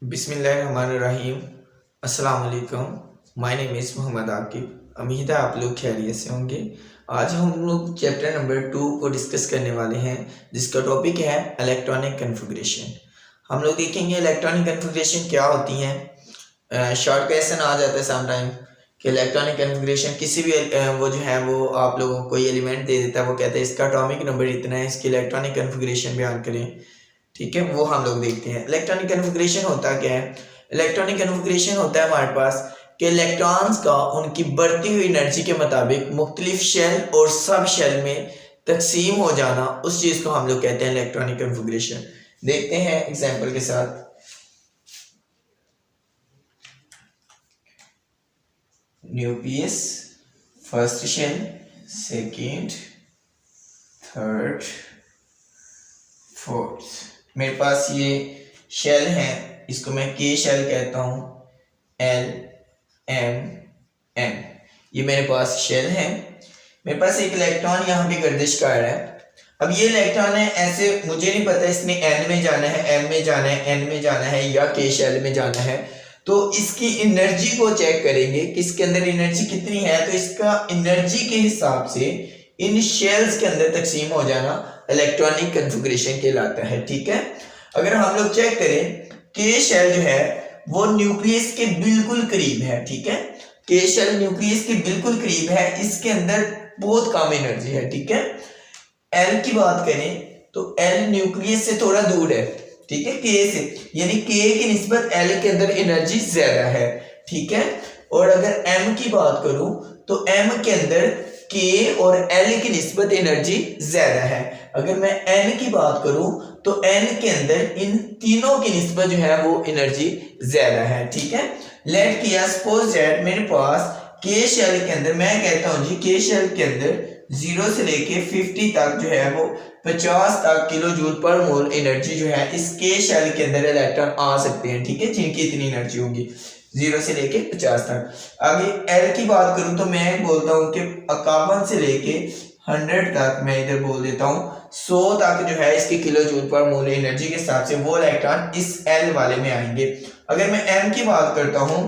बिस्मिल्लाहिर्रहमानिर्रहीम। अस्सलाम वालेकुम। My name is Mohammad Aqib. उम्मीद है आप लोग खैरियत से होंगे। आज हम लोग चैप्टर नंबर 2 को डिस्कस करने वाले हैं, जिसका टॉपिक है इलेक्ट्रॉनिक कन्फिग्रेशन। हम लोग देखेंगे इलेक्ट्रॉनिक कन्फिग्रेशन क्या होती हैं। शॉर्ट क्वेश्चन आ जाता है समटाइम कि इलेक्ट्रॉनिक कन्फिग्रेशन किसी भी वो जो है वो आप लोगों को कोई एलिमेंट दे देता है, वो कहता है इसका एटॉमिक नंबर इतना है, इसकी इलेक्ट्रॉनिक कन्फिग्रेशन बयान करें। ठीक है, वो हम लोग देखते हैं। इलेक्ट्रॉनिक कन्फिग्रेशन होता क्या है? इलेक्ट्रॉनिक कन्फिग्रेशन होता है हमारे पास कि इलेक्ट्रॉन्स का उनकी बढ़ती हुई एनर्जी के मुताबिक मुख्तलिफ शेल और सब शेल में तकसीम हो जाना, उस चीज को हम लोग कहते हैं इलेक्ट्रॉनिक कन्फिग्रेशन। देखते हैं एग्जाम्पल के साथ। Nucleus, first shell, second, third, fourth. मेरे पास ये शेल है, इसको मैं के शेल कहता हूं, एल एम एन। ये मेरे पास शेल है। मेरे पास एक इलेक्ट्रॉन यहाँ पे गर्दिश कर रहा है। अब ये इलेक्ट्रॉन है, ऐसे मुझे नहीं पता इसने एन में जाना है, एम में जाना है, एन में जाना है या के शेल में जाना है। तो इसकी एनर्जी को चेक करेंगे कि इसके अंदर एनर्जी कितनी है। तो इसका एनर्जी के हिसाब से इन शेल्स के अंदर तकसीम हो जाना इलेक्ट्रॉनिक कन्फिग्रेशन कहलाता है। ठीक है, अगर हम लोग चेक करें, के शेल जो है वो न्यूक्लियस के बिल्कुल करीब है। ठीक है, के शेल न्यूक्लियस के बिल्कुल करीब है, इसके अंदर बहुत कम एनर्जी है। ठीक है, एल की बात करें तो एल न्यूक्लियस से थोड़ा दूर है। ठीक है, के से, यानी के की निस्बत एल के अंदर एनर्जी ज्यादा है। ठीक है, और अगर एम की बात करूं तो एम के अंदर के और एल की निस्बत एनर्जी ज्यादा है। अगर मैं एन की बात करूं तो एन के अंदर इन तीनों की निस्बत जो है वो एनर्जी ज्यादा है। ठीक है, लेट किया सपोज दैट मेरे पास के शेल के अंदर, मैं कहता हूं जी के शेल के अंदर 0 से लेके 50 तक जो है वो 50 तक किलो जूल पर मोल एनर्जी जो है इस के शेल के अंदर इलेक्ट्रॉन आ सकते हैं। ठीक है, जिनकी इतनी एनर्जी होगी 0 से लेके 50 तक। आगे एल की बात करूं तो मैं बोलता हूं कि 51 से लेके 100 तक, मैं इधर बोल देता हूं 100 तक जो है इसके किलो जूल पर मोल एनर्जी के हिसाब से वो इलेक्ट्रॉन इस एल वाले में आएंगे। अगर मैं एम की बात करता हूं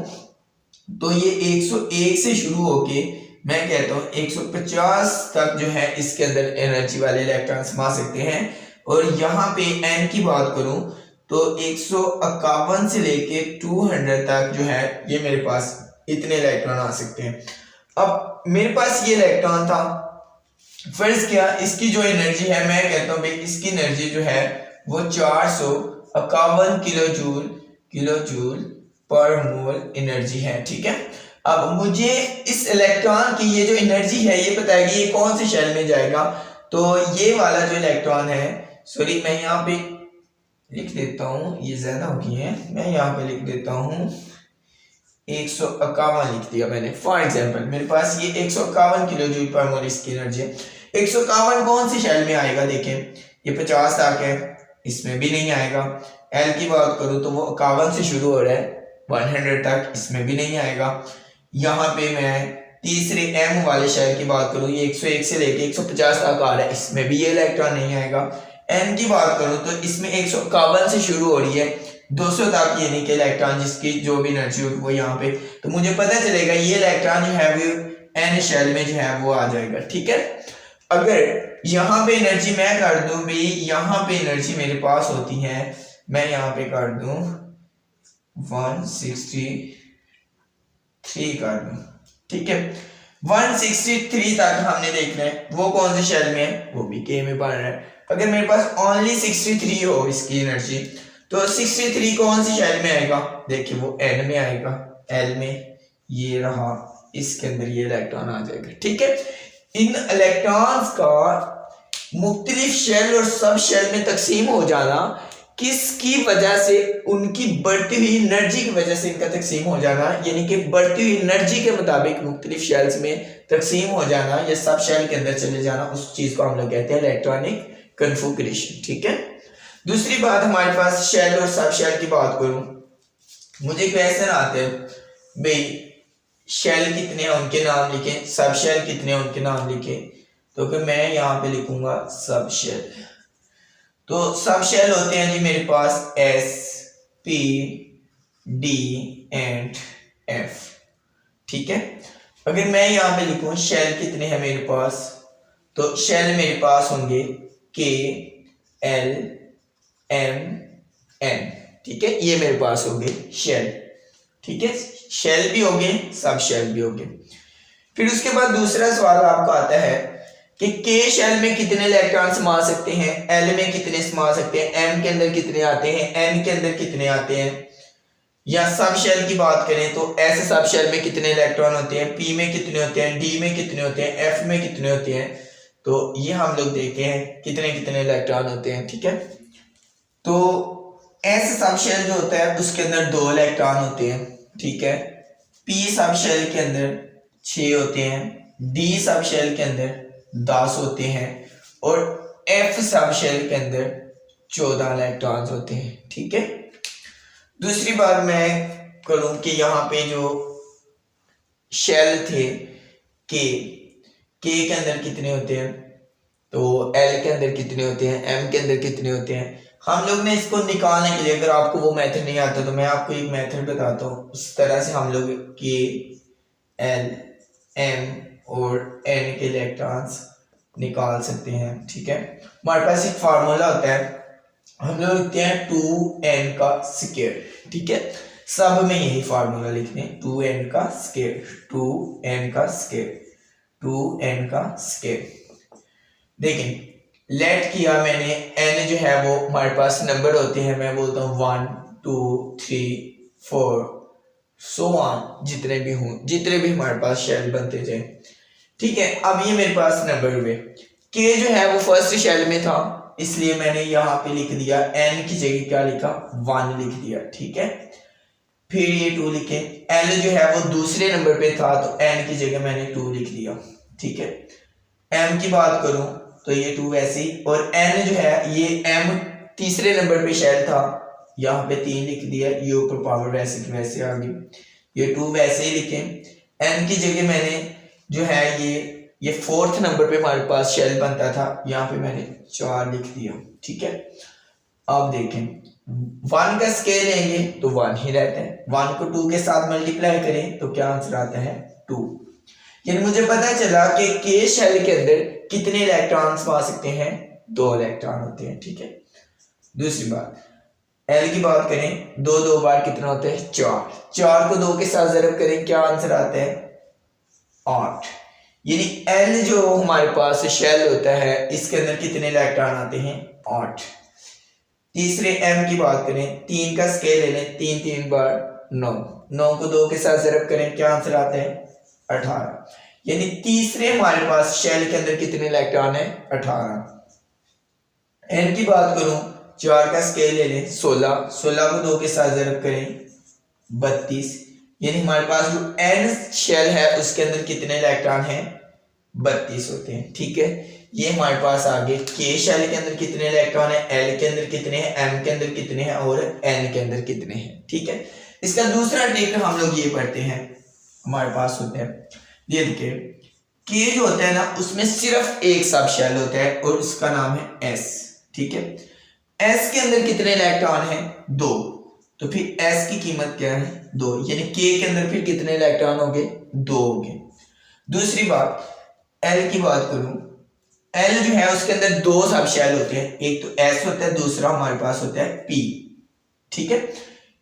तो ये 101 से शुरू होके मैं कहता हूं 150 तक जो है इसके अंदर एनर्जी वाले इलेक्ट्रॉन समा सकते हैं। और यहाँ पे एन की बात करूं तो 151 से लेके 200 तक जो है ये मेरे पास इतने इलेक्ट्रॉन आ सकते हैं। अब मेरे पास ये इलेक्ट्रॉन था, फर्ज किया इसकी जो एनर्जी है, मैं कहता हूं भाई इसकी एनर्जी जो है वो 451 किलो जूल पर मोल एनर्जी है। ठीक है, अब मुझे इस इलेक्ट्रॉन की ये जो एनर्जी है ये बताएगी ये कौन से शेल में जाएगा। तो ये वाला जो इलेक्ट्रॉन है, सॉरी मैं यहाँ पे लिख देता हूं, ये ज्यादा हो गई है, मैं यहाँ पे लिख देता हूं 151 लिख दिया मैंने। फॉर एग्जांपल मेरे पास ये 151 किलो जूल पर मोल इसकी एनर्जी है। 151 कौन सी शेल में आएगा? देखें ये 50 तक है, इसमें भी नहीं आएगा। एल की बात करूं तो वो 51 से शुरू हो रहा है 100 तक, इसमें भी नहीं आएगा। यहाँ पे मैं तीसरे एम वाले शेल की बात करूं, ये 101 से लेके 150 तक आ रहा है, इसमें भी ये इलेक्ट्रॉन नहीं आएगा। एन की बात करूं तो इसमें 151 से शुरू हो रही है 200 तक, यानी कि इलेक्ट्रॉन जिसकी जो भी एनर्जी होगी वो यहाँ पे, तो मुझे पता चलेगा ये इलेक्ट्रॉन जो है वो एन शेल में जो है वो आ जाएगा। ठीक है, अगर यहाँ पे एनर्जी मैं कर दूं भाई, यहाँ पे एनर्जी मेरे पास होती है, मैं यहाँ पे कर दूं 163 कर दूं। ठीक है, 163 तक हमने देखना है वो कौन से शेल में है, वो भी के में पढ़ रहा है। अगर मेरे पास ओनली 63 हो इसकी एनर्जी तो 63 कौन सी शेल में आएगा? देखिए वो एन में आएगा, एल में ये रहा, इसके अंदर ये इलेक्ट्रॉन आ जाएगा। ठीक है, इन इलेक्ट्रॉन्स का मुख्तलिफ शेल और सब शेल में तकसीम हो जाना किसकी वजह से? उनकी बढ़ती हुई एनर्जी की वजह से इनका तकसीम हो जाना, यानी कि बढ़ती हुई एनर्जी के मुताबिक मुख्तलिफ शेल्स में तकसीम हो जाना या सब शेल के अंदर चले जाना, उस चीज को हम लोग कहते हैं इलेक्ट्रॉनिक कन्फिग्रेशन। ठीक है, दूसरी बात हमारे पास शेल और सब शेल की बात करूं, मुझे क्वेश्चन आते हैं भाई शेल कितने हैं उनके नाम लिखें, सब शेल कितने हैं उनके नाम लिखें। तो कि मैं यहाँ पे लिखूंगा सब शेल। तो सब शेल होते हैं जी मेरे पास S, P, D and F. ठीक है, अगर मैं यहाँ पे लिखूं शेल कितने हैं मेरे पास, तो शेल मेरे पास होंगे के एल एम एन। ठीक है, ये मेरे पास होंगे शेल। ठीक है, शेल भी होंगे, सब शेल भी होंगे। फिर उसके बाद दूसरा सवाल आपका आता है कि के शेल में कितने इलेक्ट्रॉन समा सकते हैं, एल में कितने समा सकते हैं, एम के अंदर कितने आते हैं, एन के अंदर कितने आते हैं। या सब शेल की बात करें तो ऐसे सब शेल में कितने इलेक्ट्रॉन होते हैं, पी में कितने होते हैं, डी में कितने होते हैं, एफ में कितने होते हैं। तो ये हम लोग देखते हैं कितने कितने इलेक्ट्रॉन होते हैं। ठीक है, तो ऐसे सब शेल जो होता है उसके अंदर 2 इलेक्ट्रॉन होते हैं। ठीक है, पी सब शेल के अंदर 6 होते हैं, डी सब शेल के अंदर 10 होते हैं और एफ सब शेल के अंदर 14 इलेक्ट्रॉन्स होते हैं। ठीक है, दूसरी बात मैं करूं कि यहाँ पे जो शेल थे के अंदर कितने होते हैं, तो एल के अंदर कितने होते हैं, एम के अंदर कितने होते हैं। हम लोग ने इसको निकालने के लिए, अगर आपको वो मेथड नहीं आता तो मैं आपको एक मेथड बताता हूँ, उस तरह से हम लोग के एल एम और एन के इलेक्ट्रॉन्स निकाल सकते हैं। ठीक है, हमारे पास एक फार्मूला होता है, हम लोग लिखते हैं 2n का स्क्वायर। ठीक है, सब में यही फार्मूला लिखते हैं 2n का स्क्वायर, 2n का स्क्वायर, 2n का स्क्वायर। देखिए लेट किया मैंने, n जो है वो हमारे पास नंबर होते हैं, मैं बोलता हूँ 1 2 3 4 सो ऑन, जितने भी हों, जितने भी हमारे पास शेल बनते जाए। ठीक है, अब ये मेरे पास नंबर हुए। के जो है वो फर्स्ट शेल में था, इसलिए मैंने यहाँ पे लिख दिया, n की जगह क्या लिखा, 1 लिख दिया। ठीक है, फिर ये 2 लिखे, l जो है वो दूसरे नंबर पे था तो n की जगह मैंने 2 लिख दिया। ठीक है, m की बात करूं तो ये 2 वैसे ही, और n जो है ये m तीसरे नंबर पे शेल था, यहाँ पे 3 लिख दिया, ये ऊपर पावर वैसे की वैसे आ गई, ये 2 वैसे ही लिखे। n की जगह मैंने जो है ये 4th नंबर पे हमारे पास शेल बनता था, यहाँ पे मैंने 4 लिख दिया। ठीक है, अब देखें 1 का स्केल लेंगे तो 1 ही रहता है, 1 को 2 के साथ मल्टीप्लाई करें तो क्या आंसर आता है 2। यानी मुझे पता चला कि के शेल के अंदर कितने इलेक्ट्रॉन्स आ सकते हैं, 2 इलेक्ट्रॉन होते हैं। ठीक है, दूसरी बात एल की बात करें, 2 2 बार कितना होता है 4, 4 को 2 के साथ ज़रब करें क्या आंसर आता है 8। यानी एल जो हमारे पास शेल होता है इसके अंदर कितने इलेक्ट्रॉन आते हैं 8। तीसरे एम की बात करें, 3 का स्केल ले लें, 3 3 बार 9, 9 को 2 के साथ ज़रब करें क्या आंसर आता है 18। यानी तीसरे हमारे पास शेल के अंदर कितने इलेक्ट्रॉन है 18। एन की बात करूं, 4 का स्केल ले लें, 16, 16 को 2 के साथ ज़रब करें 32। यानी हमारे पास जो एन शेल है उसके अंदर कितने इलेक्ट्रॉन हैं 32 होते हैं। ठीक है, ये हमारे पास आगे के शेल के अंदर कितने इलेक्ट्रॉन है, एल के अंदर कितने हैं, एम के अंदर कितने हैं और एन के अंदर कितने हैं। ठीक है, इसका दूसरा ट्रिक हम लोग ये पढ़ते हैं, हमारे पास होते हैं ये देखिए के जो होता है ना उसमें सिर्फ एक सब शेल होता है और उसका नाम है एस। ठीक है, एस के अंदर कितने इलेक्ट्रॉन हैं 2, तो फिर एस की कीमत क्या है 2, यानी के अंदर फिर कितने इलेक्ट्रॉन होंगे 2 होंगे। दूसरी बात एल की बात करूं, एल जो है उसके अंदर 2 सब शेल होते हैं, एक तो एस होता है, दूसरा हमारे पास होता है पी। ठीक है,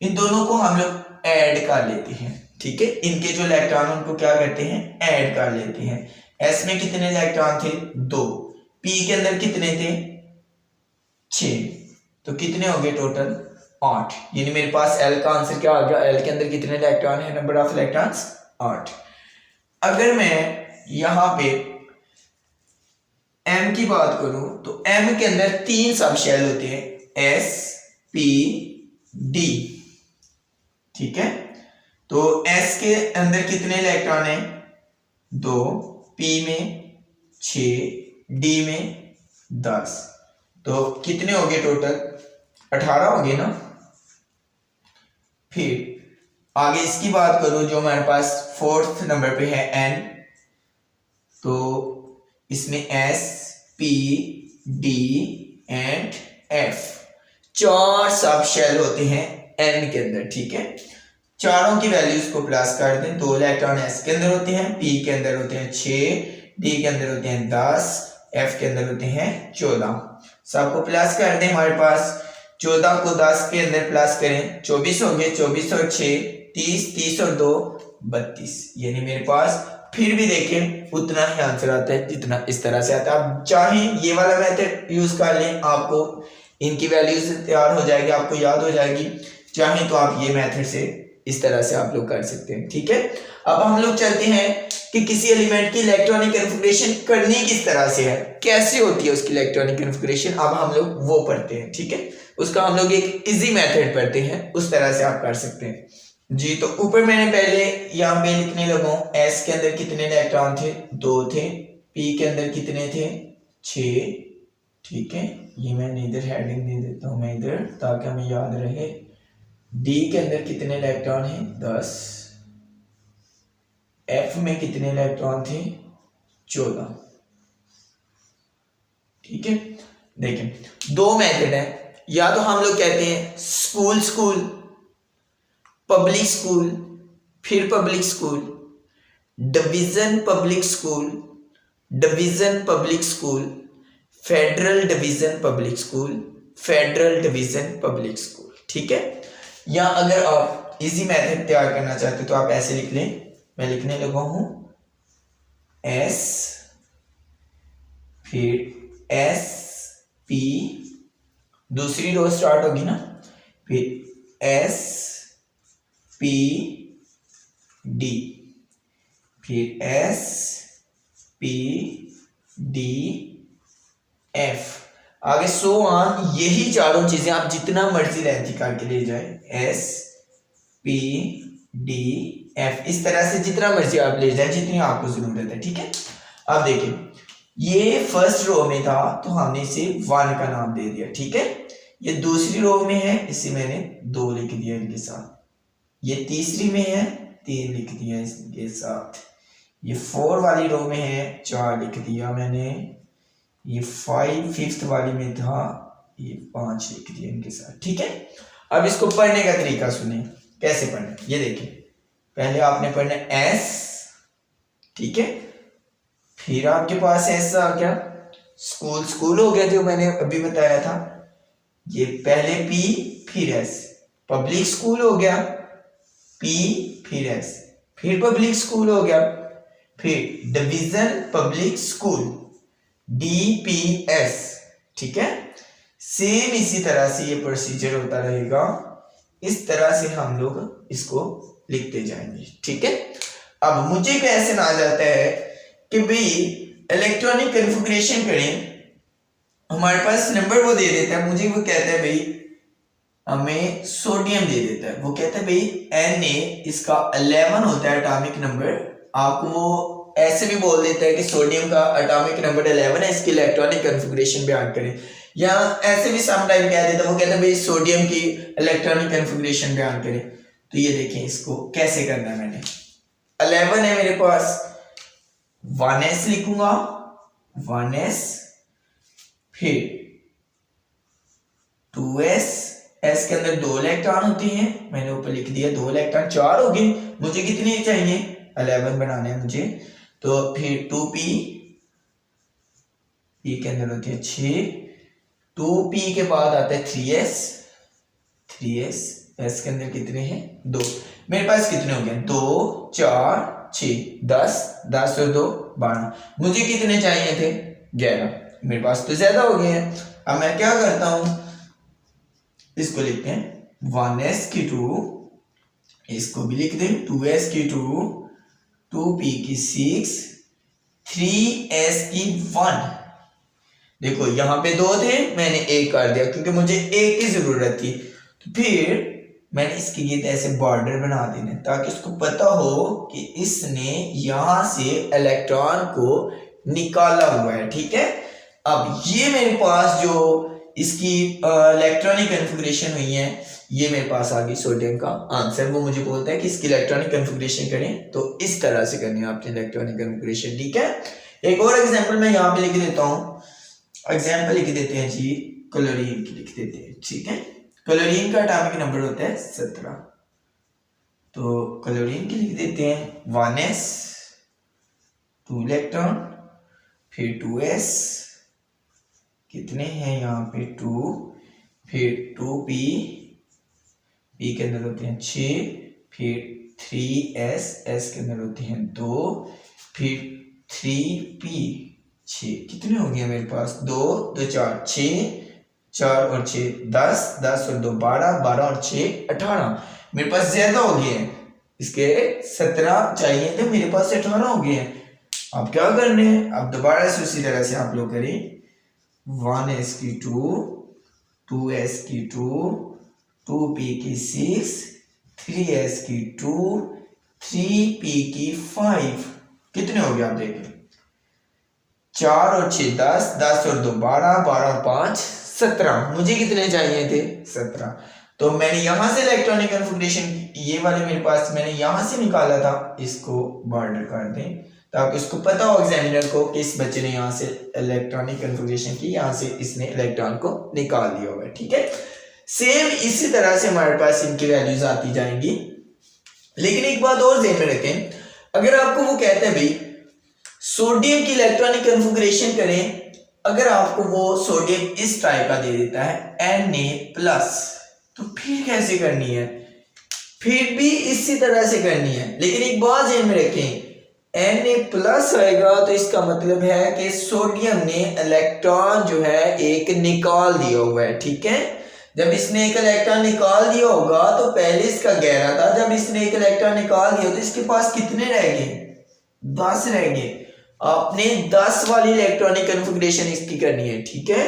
इन दोनों को हम लोग ऐड कर लेते हैं। ठीक है, इनके जो इलेक्ट्रॉन उनको क्या करते हैं ऐड कर लेते हैं। एस में कितने इलेक्ट्रॉन थे 2, पी के अंदर कितने थे 6, तो कितने हो गए टोटल 8। यानी मेरे पास एल का आंसर क्या आ गया, एल के अंदर कितने इलेक्ट्रॉन है, नंबर ऑफ इलेक्ट्रॉन्स 8। अगर मैं यहां पे एम की बात करूं तो एम के अंदर 3 सब शेल होते हैं, एस पी डी। ठीक है, तो एस के अंदर कितने इलेक्ट्रॉन है 2, पी में 6, डी में 10, तो कितने हो गए टोटल 18 हो गए ना। फिर आगे इसकी बात करो जो हमारे पास 4th नंबर पे है एन, तो इसमें s P D and f 4 सब शेल होते हैं एन के अंदर। ठीक है, चारों की वैल्यूज को प्लस कर दें। 2 इलेक्ट्रॉन s के अंदर होते हैं, p के अंदर होते हैं 6, d के अंदर होते हैं 10, f के अंदर होते हैं 14। सबको प्लस कर दें। हमारे पास 14 को 10 के अंदर प्लस करें, 24 हो गए, 24 और 6 30, 30 और 2 32। यानी मेरे पास फिर भी देखें उतना ही आंसर आता है जितना इस तरह से आता है। आप चाहें ये वाला मेथड यूज कर लें, आपको इनकी वैल्यूज तैयार हो जाएगी, आपको याद हो जाएगी। चाहें तो आप ये मेथड से इस तरह से आप लोग कर सकते हैं, ठीक है। अब हम लोग चलते हैं कि किसी एलिमेंट की इलेक्ट्रॉनिक कन्फिगरेशन करनी किस तरह से है, कैसे होती है उसकी इलेक्ट्रॉनिक कन्फिगरेशन। अब हम लोग वो पढ़ते हैं, ठीक है। उसका हम लोग एक इजी मेथड पढ़ते हैं, उस तरह से आप कर सकते हैं जी। तो ऊपर मैंने पहले यहाँ पे लिखने लगा हूं, एस के अंदर कितने इलेक्ट्रॉन थे, 2 थे। पी के अंदर कितने थे, 6, ठीक है। ये मैंने इधर हेडिंग दे देता हूं मैं इधर, ताकि हमें याद रहे। डी के अंदर कितने इलेक्ट्रॉन हैं, 10। एफ में कितने इलेक्ट्रॉन थे, 14, ठीक है। देखें 2 मेथड है, या तो हम लोग कहते हैं स्कूल स्कूल, पब्लिक स्कूल, फिर public school, division public school, division public school, federal division public school, federal division public school, ठीक है। या अगर आप इजी मेथड तैयार करना चाहते तो आप ऐसे लिख लें। मैं लिखने लगा हूं एस, फिर एस पी, दूसरी रो स्टार्ट होगी ना, फिर एस पी डी, फिर एस पी डी एफ, आगे सो ऑन। यही चारों चीजें आप जितना मर्जी लेंथी करके ले जाए, एस पी डी एफ, इस तरह से जितना मर्जी आप ले जाए, जितनी आपको जरूरत है, ठीक है। अब देखिए ये फर्स्ट रो में था तो हमने इसे 1 का नाम दे दिया, ठीक है। ये दूसरी रो में है, इसे मैंने 2 लिख दिया इनके साथ। ये तीसरी में है, 3 लिख दिया इसके साथ। ये 4 वाली रो में है, 4 लिख दिया मैंने। ये 5 5th वाली में था, ये 5 लिख दिया इनके साथ, ठीक है। अब इसको पढ़ने का तरीका सुनिए, कैसे पढ़ना है ये देखिए। पहले आपने पढ़ना एस, ठीक है, फिर आपके पास एस आ गया, स्कूल स्कूल हो गया जो मैंने अभी बताया था। ये पहले पी फिर एस, पब्लिक स्कूल हो गया, पी फिर एस, फिर पब्लिक स्कूल हो गया, फिर डिवीजन पब्लिक स्कूल, DPS, ठीक है। सेम इसी तरह से ये प्रोसीजर होता रहेगा, इस तरह से हम लोग इसको लिखते जाएंगे, ठीक है। अब मुझे क्वेश्चन आ जाता है कि भाई इलेक्ट्रॉनिक कन्फिगरेशन करें, हमारे पास नंबर वो दे देता है, मुझे वो कहता है भाई हमें सोडियम दे देता है, वो कहता है भाई Na, इसका 11 होता है एटॉमिक नंबर। आपको वो ऐसे भी बोल देता है कि सोडियम का एटॉमिक नंबर 11 है, इसकी इलेक्ट्रॉनिक कन्फिगरेशन बयान करें। या ऐसे भी सम टाइम कह देता है, वो कहता है भाई सोडियम की इलेक्ट्रॉनिक कन्फिगरेशन बयान करें। तो ये देखें इसको कैसे करना है। मैंने 11 है मेरे पास, 1s लिखूंगा, 1s, फिर 2s, s के अंदर 2 इलेक्ट्रॉन होती हैं, मैंने ऊपर लिख दिया 2 इलेक्ट्रॉन, 4 हो गए। मुझे कितनी चाहिए, 11 बनाने हैं मुझे। तो फिर 2p, p के अंदर होती है 6, 2p के बाद आता है 3s, 3s, s के अंदर कितने हैं, 2। मेरे पास कितने हो गए, 2 4 6 10, 10 और 2 12। मुझे कितने चाहिए थे, 11। मेरे पास तो ज्यादा हो गए हैं। अब मैं क्या करता हूं, इसको लिखते हैं 1s की 2, इसको भी लिख दें 2s की 2, 2p की 6, 3s की 1। देखो यहाँ पे 2 थे, मैंने 1 कर दिया क्योंकि मुझे 1 की जरूरत थी। तो फिर मैंने इसके लिए ऐसे बॉर्डर बना देने ताकि उसको पता हो कि इसने यहां से इलेक्ट्रॉन को निकाला हुआ है, ठीक है। अब ये मेरे पास जो इसकी इलेक्ट्रॉनिक कन्फिगरेशन हुई है, ये मेरे पास आ गई सोडियम का आंसर। वो मुझे बोलता है कि इसकी इलेक्ट्रॉनिक कन्फिगरेशन करें तो इस तरह से करनी है आपकी इलेक्ट्रॉनिक कन्फिगरेशन, ठीक है। एक और एग्जांपल मैं यहाँ पे लिख देता हूँ, एग्जांपल लिख देते हैं जी, क्लोरीन की लिख देते हैं, ठीक है। क्लोरीन का एटॉमिक नंबर होता है 17। तो क्लोरीन के लिख देते हैं 1s 2 इलेक्ट्रॉन, फिर 2s कितने हैं यहाँ पे 2, फिर 2p, p के अंदर होते हैं 6, फिर 3s, s के अंदर होते हैं 2, फिर 3p 6, कितने हो गए मेरे पास 2 2 4 6, 4 और 6 10, 10 और 2 12, 12 और 6 18, मेरे पास ज्यादा हो गए हैं, इसके 17 चाहिए थे, मेरे पास 18 हो गए हैं। अब क्या करने हैं, अब दोबारा से उसी तरह से आप लोग करें 1s की 2, 2s की 2, 2p की 6, 3s की 2, 3p की 5, कितने हो गए आप देखें 4 और 6 10, 10 और 2 12, 12 और 5 17, मुझे कितने चाहिए थे 17। तो मैंने यहां से इलेक्ट्रॉनिक कन्फिग्रेशन ये वाले मेरे पास मैंने यहां से निकाला था, इसको बॉर्डर कर दें ताकि इसको पता हो एग्जामिनर को कि इस बच्चे ने यहाँ से इलेक्ट्रॉनिक कन्फिग्रेशन की, यहाँ से इसने इलेक्ट्रॉन को निकाल दिया होगा। ठीक है, सेम इसी तरह से हमारे पास इनकी वैल्यूज आती जाएंगी। लेकिन एक बात और ध्यान में रखें, अगर आपको वो कहते हैं भाई सोडियम की इलेक्ट्रॉनिक कन्फिग्रेशन करें, अगर आपको वो सोडियम इस टाइप का दे देता है Na+, तो फिर कैसे करनी है, फिर भी इसी तरह से करनी है। लेकिन एक बात ध्यान में रखें, Na+ आएगा तो इसका मतलब है कि सोडियम ने इलेक्ट्रॉन जो है एक निकाल दिया हुआ है। ठीक है, जब इसने एक इलेक्ट्रॉन निकाल दिया होगा तो पहले इसका गहरा था, जब इसने एक इलेक्ट्रॉन निकाल दिया तो इसके पास कितने रह गए 10 रह गए। आपने 10 वाली इलेक्ट्रॉनिक कन्फिग्रेशन इसकी करनी है। ठीक है,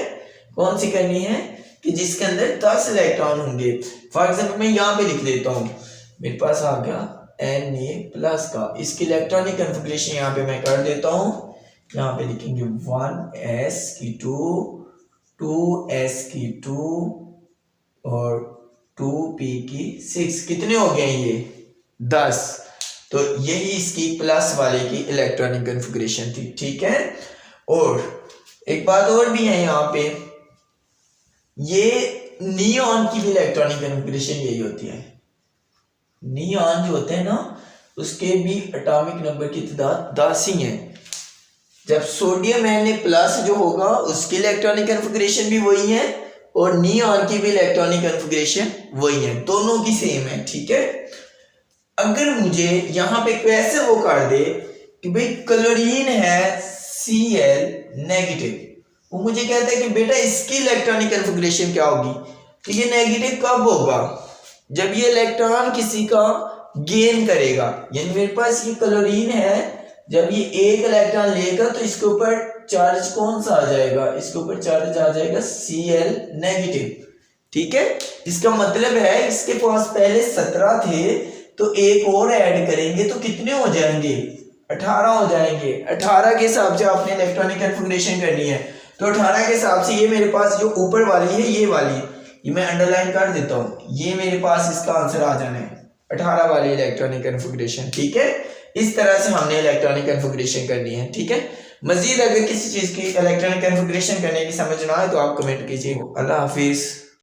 कौन सी करनी है कि जिसके अंदर 10 इलेक्ट्रॉन होंगे। फॉर एग्जाम्पल मैं यहाँ पे लिख देता हूँ, मेरे पास आ गया Na+ का, इसकी इलेक्ट्रॉनिक कन्फिग्रेशन यहाँ पे मैं कर देता हूँ। यहाँ पे लिखेंगे 1s की 2, 2s की 2 और 2p की 6, कितने हो गए ये 10। तो यही इसकी प्लस वाले की इलेक्ट्रॉनिक कन्फिग्रेशन थी। ठीक है, और एक बात और भी है यहाँ पे, ये नियॉन की भी इलेक्ट्रॉनिक कन्फिग्रेशन यही होती है। नियॉन जो होते हैं ना, उसके भी एटॉमिक नंबर की तादाद 10 ही है। जब सोडियम Na+ जो होगा उसकी इलेक्ट्रॉनिक कन्फिग्रेशन भी वही है और नियॉन की भी इलेक्ट्रॉनिक कन्फिग्रेशन वही है, दोनों की सेम है। ठीक है, अगर मुझे यहाँ पे कैसे वो कर दे कि भाई क्लोरीन है Cl-, वो मुझे कहता है कि बेटा इसकी इलेक्ट्रॉनिक कन्फिग्रेशन क्या होगी, तो ये नेगेटिव कब होगा, जब ये इलेक्ट्रॉन किसी का गेन करेगा। यानी मेरे पास ये क्लोरीन है, जब ये एक इलेक्ट्रॉन लेगा तो इसके ऊपर चार्ज कौन सा आ जाएगा, इसके ऊपर चार्ज आ जाएगा Cl-। ठीक है, इसका मतलब है इसके पास पहले 17 थे तो एक और ऐड करेंगे तो कितने हो जाएंगे 18 हो जाएंगे। 18 के हिसाब से आपने इलेक्ट्रॉनिक कन्फिग्रेशन करनी है। तो 18 के हिसाब से ये मेरे पास जो ऊपर वाली है ये वाली, ये मैं अंडरलाइन कर देता हूँ, ये मेरे पास इसका आंसर आ जाना है 18 वाली इलेक्ट्रॉनिक कन्फिग्रेशन। ठीक है, इस तरह से हमने इलेक्ट्रॉनिक कन्फिग्रेशन करनी है। ठीक है, मजीद अगर किसी चीज की इलेक्ट्रॉनिक कन्फिग्रेशन करने की समझ ना आए तो आप कमेंट कीजिए। अल्लाह हाफिज।